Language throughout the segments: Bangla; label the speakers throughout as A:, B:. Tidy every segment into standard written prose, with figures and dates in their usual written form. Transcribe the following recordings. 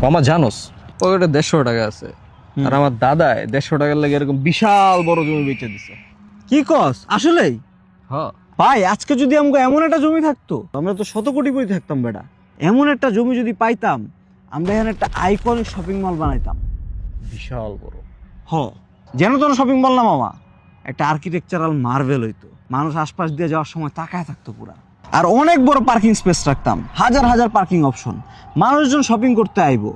A: মামা জানোস পকেটে 150 টাকা আছে, আর আমার দাদায় 150 টাকার লাগে এরকম বিশাল বড় জমি বেচে দিছে।
B: কি কস আসলেই?
A: হ্যাঁ,
B: ভাই আজকে যদি আমাকে এমন একটা জমি থাকতো, আমরা তো শত কোটিপতি থাকতাম বেটা। এমন একটা জমি যদি পাইতাম, আমরা এখানে একটা আইকনিক শপিং মল বানাইতাম।
A: বিশাল বড়।
B: হ, যেন তেন শপিং মল না মামা, একটা আর্কিটেকচারাল মার্ভেল হইতো। মানুষ আশপাশ দিয়ে যাওয়ার সময় তাকায় থাকতো পুরা। আর অনেক বড় পার্কিং স্পেস রাখতাম, হাজার হাজার পার্কিং অপশন। মানুষজন শপিং করতে আইবো,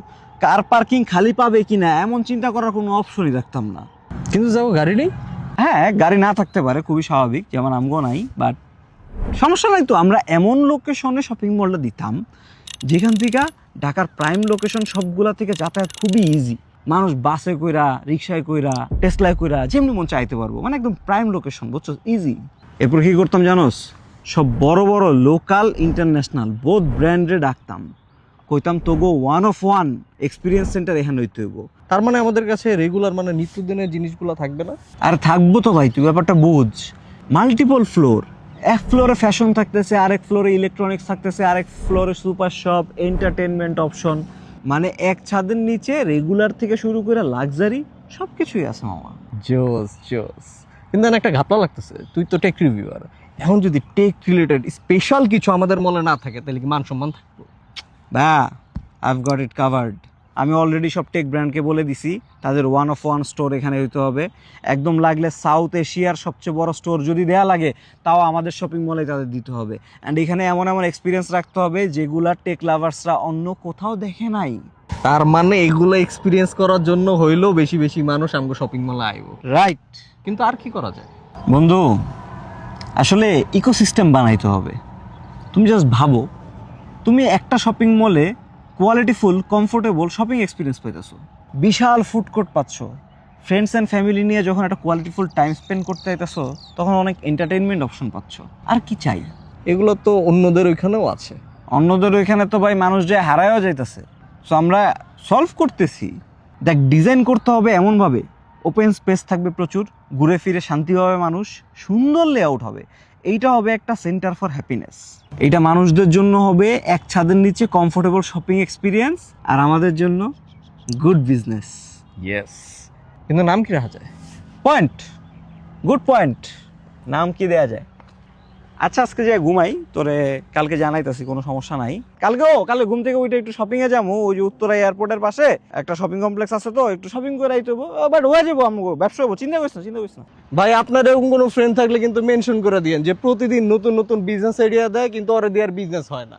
B: কার পার্কিং খালি পাবে কিনা এমন চিন্তা করার কোনো অপশনই রাখতাম না।
A: কিন্তু যাবো গাড়ি নেই।
B: হ্যাঁ, গাড়ি না থাকতে পারে, খুবই স্বাভাবিক, যেমন আমগো নাই। বাট সমস্যা নাই তো, আমরা এমন লোকেশনে শপিং মলটা দিতাম যেখান থেকে ঢাকার প্রাইম লোকেশন সবগুলা থেকে যাতায়াত খুবই ইজি। মানুষ বাসে কইরা, রিক্সায় কইরা, টেসলায় কইরা যেমনি মন চাইতে পারবো, মানে একদম প্রাইম লোকেশন, বুঝছো, ইজি। এরপর কি করতাম জানোস? সব বড় বড় লোকাল ইন্টারন্যাশনাল বোথ ব্র্যান্ডে ডাকতাম, কইতাম তোগো one of one experience centre এখানে হইতে হইব।
A: তার মানে আমাদের কাছে রেগুলার মানে নিত্যদিনের জিনিসগুলো থাকবে না।
B: আর থাকবো তো ভাই, তুই ব্যাপারটা বুঝ। মাল্টিপল ফ্লোর, এক ফ্লোরে ফ্যাশন থাকতেছে, আরেক ফ্লোরে ইলেকট্রনিক্স থাকতেছে, আরেক ফ্লোরে সুপার শপ, এন্টারটেনমেন্ট অপশন। মানে এক ছাদের নিচে রেগুলার থেকে শুরু করে লাক্সারি সব কিছুই আছে মামা।
A: জোস জোস। কিন্তু না, একটা ঘাপলা লাগতেছে, তুই তো টেক রিভিউয়ার। এখন যদি টেক রিলেটেড স্পেশাল কিছু আমাদের মলে না থাকে তাহলে কি মান সম্মান থাকবো?
B: বা আইভ গট ইট কাভার্ড। আমি অলরেডি সব টেক ব্র্যান্ডকে বলে দিছি তাদের ওয়ান অফ ওয়ান স্টোর এখানে হইতে হবে। একদম লাগলে সাউথ এশিয়ার সবচেয়ে বড় স্টোর যদি দেয়া লাগে, তাও আমাদের শপিং মলে তাদের দিতে হবে। অ্যান্ড এখানে এমন এমন এক্সপিরিয়েন্স রাখতে হবে যেগুলা টেক লাভার্সরা অন্য কোথাও দেখে নাই।
A: তার মানে এগুলো এক্সপিরিয়েন্স করার জন্য হইলেও বেশি বেশি মানুষ আমগো শপিং মলে আইব।
B: রাইট।
A: কিন্তু আর কি করা যায়
B: বন্ধু, আসলে ইকোসিস্টেম বানাইতে হবে। তুমি জাস্ট ভাবো, তুমি একটা শপিং মলে কোয়ালিটিফুল কমফোর্টেবল শপিং এক্সপিরিয়েন্স পাইতেছো, বিশাল ফুড কোর্ট পাচ্ছ, ফ্রেন্ডস অ্যান্ড ফ্যামিলি নিয়ে যখন একটা কোয়ালিটিফুল টাইম স্পেন্ড করতে চাইতেছো তখন অনেক এন্টারটেইনমেন্ট অপশন পাচ্ছ। আর কি চাই?
A: এগুলো তো অন্যদের ওইখানেও আছে।
B: অন্যদের ওইখানে তো ভাই মানুষ যে হারায়ও যাইতেছে। সো আমরা সলভ করতেছি। দেখ, ডিজাইন করতে হবে এমনভাবে ওপেন স্পেস থাকবে প্রচুর, ঘুরে ফিরে শান্তি পাবে মানুষ, সুন্দর লেআউট হবে। এইটা হবে একটা সেন্টার ফর হ্যাপিনেস। এইটা মানুষদের জন্য হবে এক ছাদের নিচে কমফোর্টেবল শপিং এক্সপিরিয়েন্স, আর আমাদের জন্য গুড বিজনেস।
A: ইয়েস। কিন্তু নাম কি রাখা যায়?
B: Point, good point. নাম কি দেয়া যায়? আচ্ছা, আজকে যে ঘুমাই, তোরে কালকে জানাইতাছি, কোনো সমস্যা নাই। কালকে ঘুম থেকে ওইটা একটু শপিং এ যাবো, ওই যে উত্তরা এয়ারপোর্টের পাশে একটা শপিং কমপ্লেক্স আছে, তো একটু শপিং করে আইতে হবো। বাট হয়ে যাবো, আমি ব্যবসা হবো, চিন্তা করিস না।
A: ভাই, আপনার এরকম কোনো ফ্রেন্ড থাকলে কিন্তু মেনশন করে দিয়েন যে প্রতিদিন নতুন নতুন বিজনেস আইডিয়া দেয় কিন্তু ওরা দিয়ে আর বিজনেস হয় না।